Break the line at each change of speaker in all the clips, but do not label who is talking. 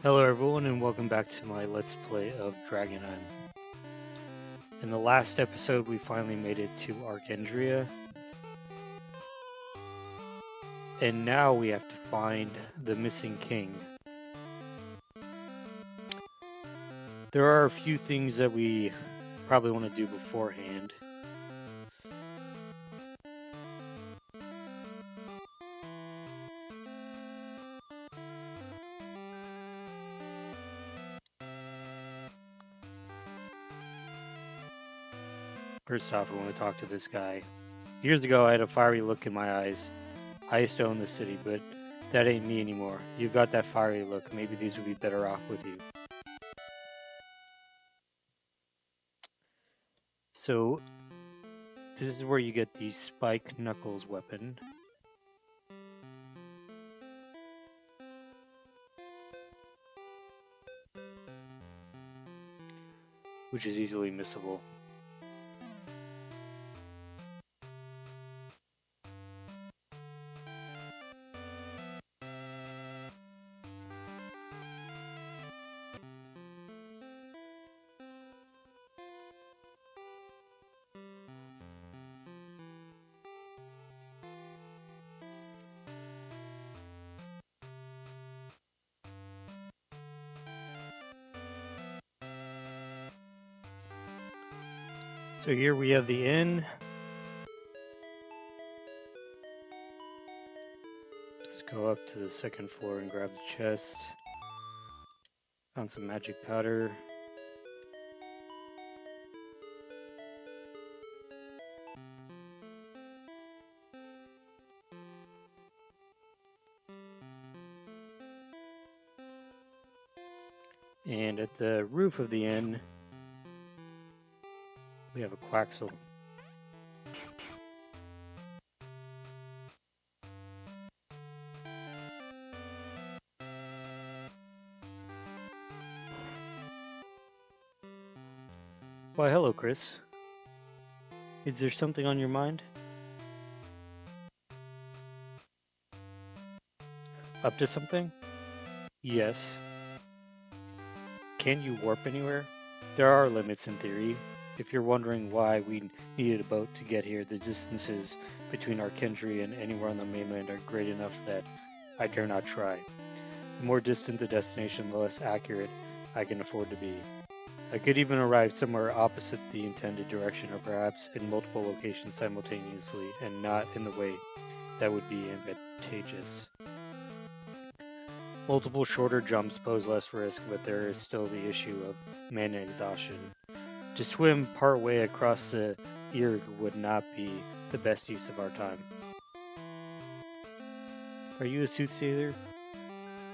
Hello everyone and welcome back to my Let's Play of Dragonyhm. In the last episode we finally made it to Archendria. And now we have to find the missing king. There are a few things that we probably want to do beforehand. First off, I want to talk to this guy. Years ago I had a fiery look in my eyes. I used to own the city, but that ain't me anymore. You've got that fiery look. Maybe these would be better off with you. So, this is where you get the Spike Knuckles weapon. Which is easily missable. So here we have the inn. Let's go up to the second floor and grab the chest. Found some magic powder. And at the roof of the inn, we have a Quaxel. Why, hello, Chris. Is there something on your mind? Up to something? Yes. Can you warp anywhere? There are limits in theory. If you're wondering why we needed a boat to get here, the distances between Archendria and anywhere on the mainland are great enough that I dare not try. The more distant the destination, the less accurate I can afford to be. I could even arrive somewhere opposite the intended direction, or perhaps in multiple locations simultaneously, and not in the way that would be advantageous. Multiple shorter jumps pose less risk, but there is still the issue of mana exhaustion. To swim partway across the Irg would not be the best use of our time. Are you a soothsayer?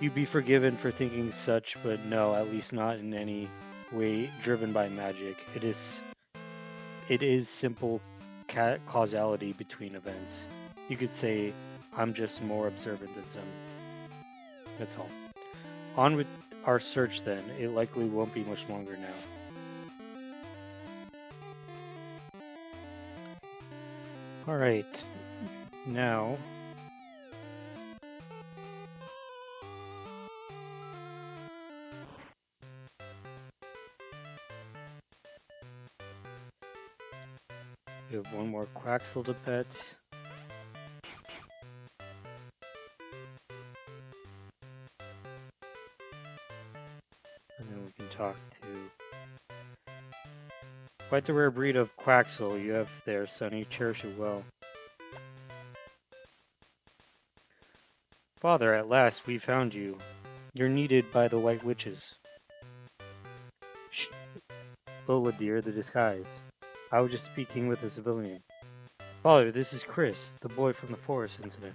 You'd be forgiven for thinking such, but no, at least not in any way driven by magic. It is simple causality between events. You could say I'm just more observant than some. That's all. On with our search then. It likely won't be much longer now. Alright. Now we have one more Quaxel to pet. And then we can talk to... Quite the rare breed of Quaxel you have there, Sonny. Cherish it well. Father, at last we found you. You're needed by the White Witches. Shh. Lola dear, the disguise. I was just speaking with a civilian. Father, this is Chris, the boy from the forest incident.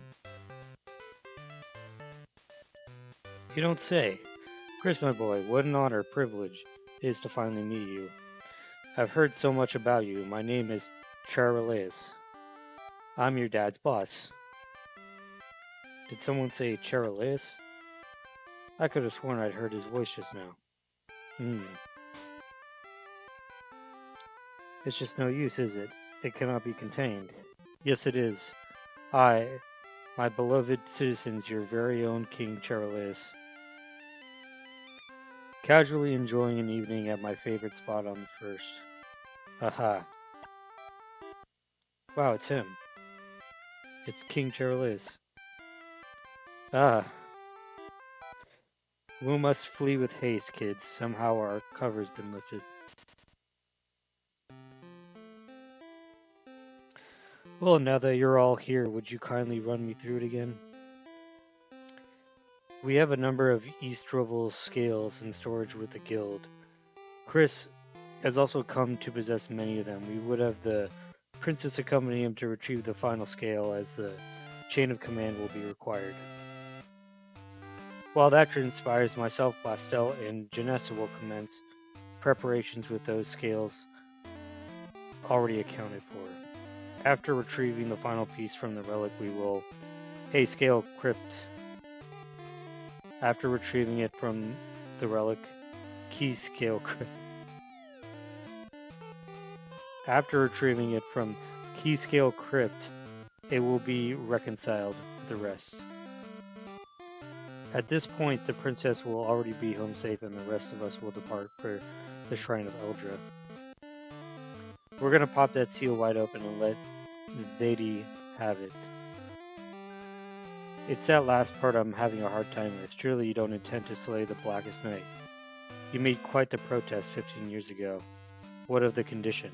You don't say. Chris, my boy, what an honor, privilege it is to finally meet you. I've heard so much about you. My name is Charilias. I'm your dad's boss. Did someone say Charilias? I could have sworn I'd heard his voice just now. It's just no use, is it? It cannot be contained. Yes, it is. I, my beloved citizens, your very own King Charilias. Casually enjoying an evening at my favorite spot on the first. Haha. Wow, it's him. It's King Charilias. Ah, we must flee with haste, kids. Somehow our cover's been lifted. Well, now that you're all here, would you kindly run me through it again? We have a number of Eastroval scales in storage with the guild. Chris has also come to possess many of them. We would have the princess accompany him to retrieve the final scale, as the chain of command will be required. While that transpires, myself, Bastel, and Janessa will commence preparations with those scales already accounted for. After retrieving the final piece from the relic, we will... Hey, Scale Crypt. After retrieving it from the relic, Key Scale Crypt. After retrieving it from Key Scale Crypt, it will be reconciled with the rest. At this point, the princess will already be home safe, and the rest of us will depart for the Shrine of Eldra. We're gonna pop that seal wide open and let Zadie have it. It's that last part I'm having a hard time with. Surely you don't intend to slay the Blackest Knight. You made quite the protest 15 years ago. What of the condition?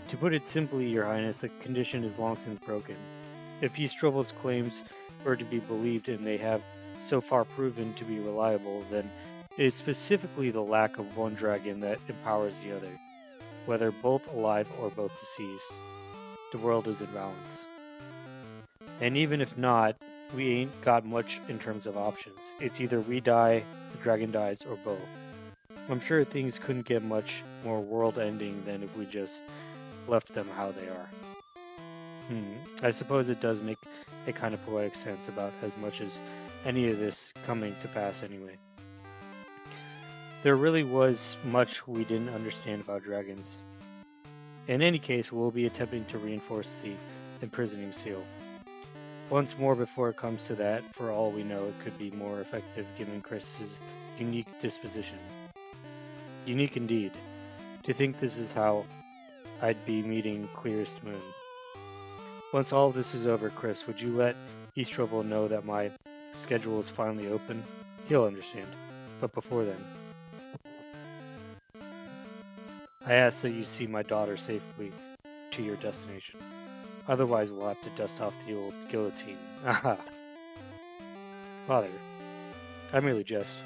To put it simply, Your Highness, the condition is long since broken. If Eastroval's claims were to be believed, and they have so far proven to be reliable, then it is specifically the lack of one dragon that empowers the other, whether both alive or both deceased. The world is in balance. And even if not, we ain't got much in terms of options. It's either we die, the dragon dies, or both. I'm sure things couldn't get much more world-ending than if we just left them how they are. I suppose it does make a kind of poetic sense about as much as any of this coming to pass anyway. There really was much we didn't understand about dragons. In any case, we'll be attempting to reinforce the imprisoning seal. Once more, before it comes to that, for all we know, it could be more effective given Chris's unique disposition. Unique indeed. To think this is how I'd be meeting Clearest Moon. Once all of this is over, Chris, would you let Eastroval know that my schedule is finally open? He'll understand. But before then, I ask that you see my daughter safely to your destination. Otherwise, we'll have to dust off the old guillotine. Aha! Father, I merely jest.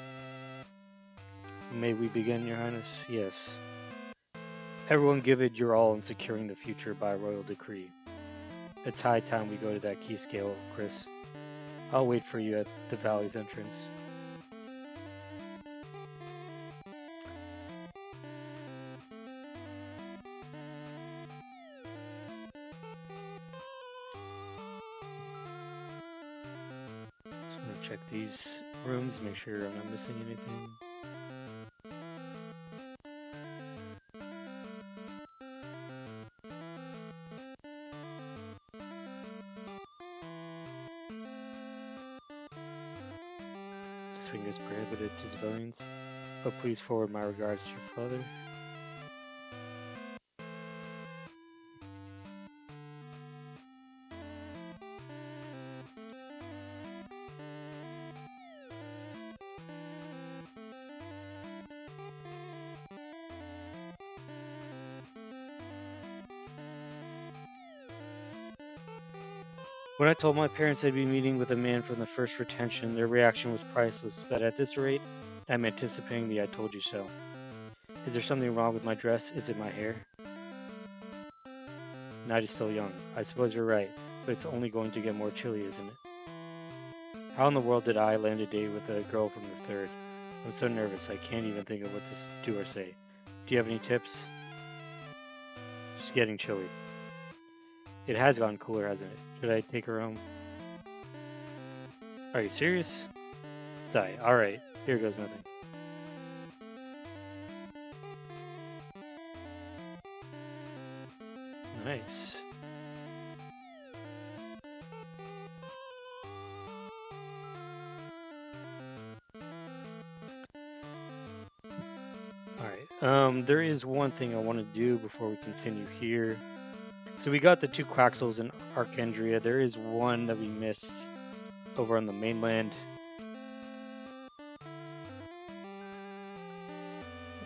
May we begin, Your Highness? Yes. Everyone give it your all in securing the future by royal decree. It's high time we go to that key scale, Chris. I'll wait for you at the valley's entrance. Just want to check these rooms, make sure I'm not missing anything. Swing is prohibited to civilians, but please forward my regards to your father. When I told my parents I'd be meeting with a man from the first retention, their reaction was priceless, but at this rate, I'm anticipating the I told you so. Is there something wrong with my dress? Is it my hair? Night is still young. I suppose you're right, but it's only going to get more chilly, isn't it? How in the world did I land a date with a girl from the third? I'm so nervous, I can't even think of what to do or say. Do you have any tips? It's getting chilly. It has gotten cooler, hasn't it? Should I take her home? Are you serious? Sigh. Alright, here goes nothing. Nice. There is one thing I want to do before we continue here. So we got the 2 Quaxels in Archendria. There is one that we missed over on the mainland.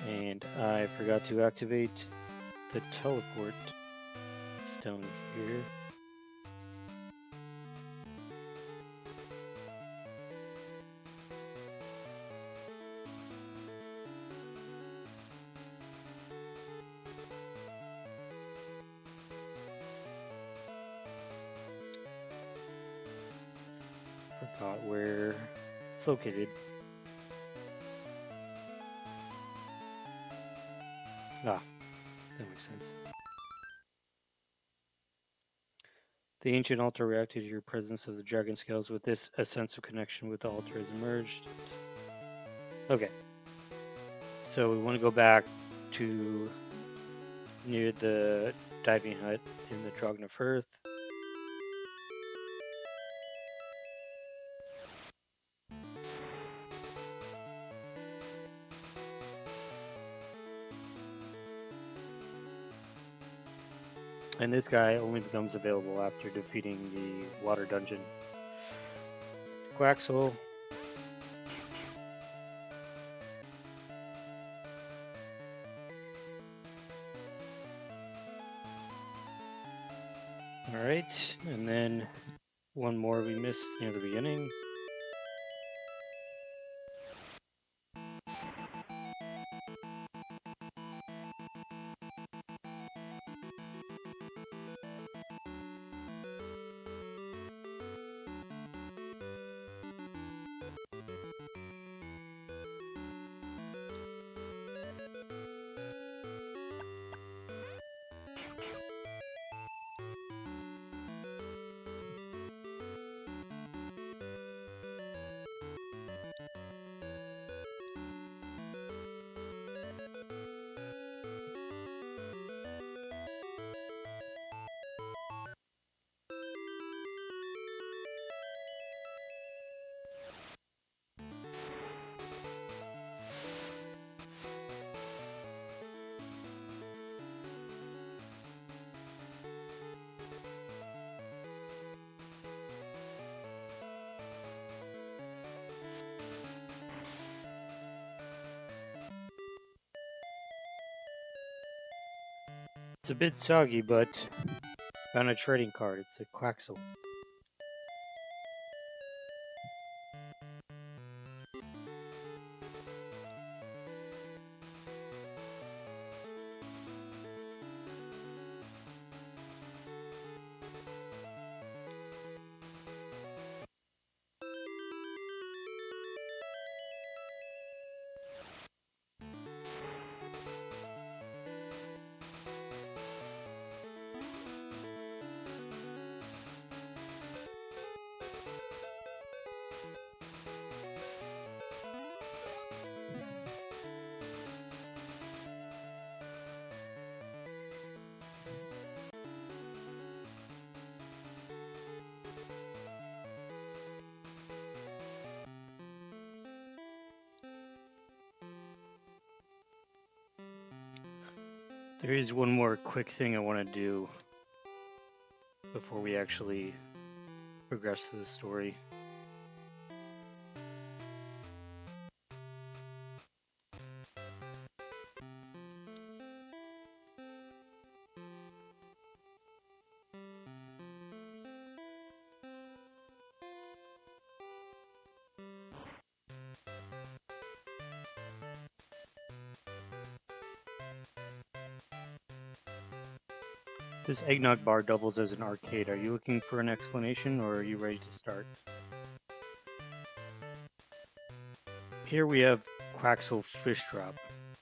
And I forgot to activate the teleport. It's down here. Forgot where it's located. Ah, that makes sense. The ancient altar reacted to your presence of the dragon scales. With this, a sense of connection with the altar has emerged. Okay. So we want to go back to near the diving hut in the Dragonyhm Earth. And this guy only becomes available after defeating the water dungeon. Quaxel. Alright, and then one more we missed near the beginning. It's a bit soggy, but found a trading card. It's a Quaxel. There is one more quick thing I want to do before we actually progress to the story. This eggnog bar doubles as an arcade. Are you looking for an explanation, or are you ready to start? Here we have Quaxel Fish Drop.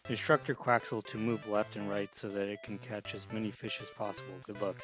Instruct your Quaxel to move left and right so that it can catch as many fish as possible. Good luck.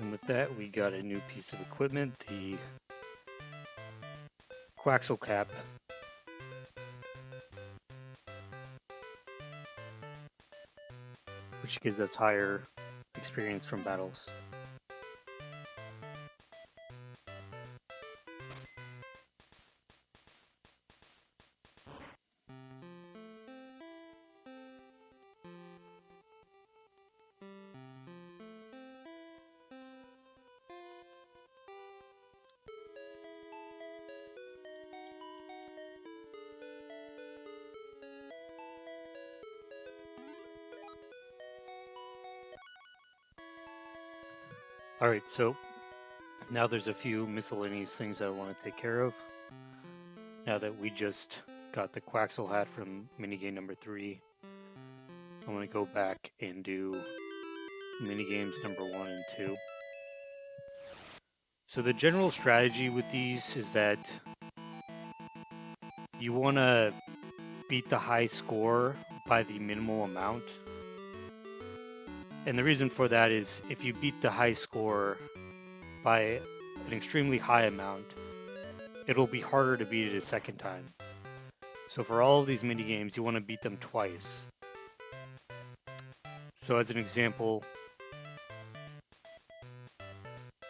And with that, we got a new piece of equipment, the coaxial cap. Which gives us higher experience from battles. Alright, so now there's a few miscellaneous things I want to take care of. Now that we just got the Quaxel hat from minigame number 3, I'm going to go back and do minigames number 1 and 2. So the general strategy with these is that you want to beat the high score by the minimal amount. And the reason for that is if you beat the high score by an extremely high amount, it'll be harder to beat it a second time. So for all of these minigames, you want to beat them twice. So as an example,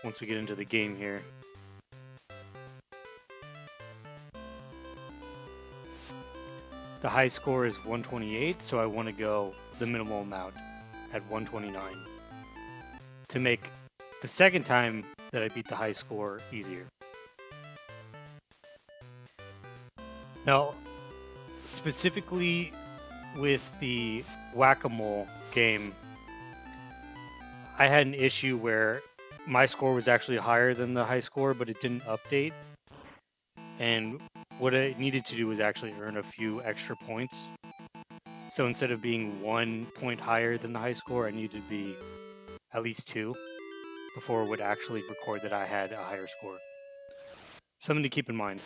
once we get into the game here, the high score is 128, so I want to go the minimal amount at 129 to make the second time that I beat the high score easier. Now, specifically with the Whack-A-Mole game, I had an issue where my score was actually higher than the high score, but it didn't update. And what I needed to do was actually earn a few extra points. So instead of being 1 point higher than the high score, I needed to be at least 2 before it would actually record that I had a higher score. Something to keep in mind.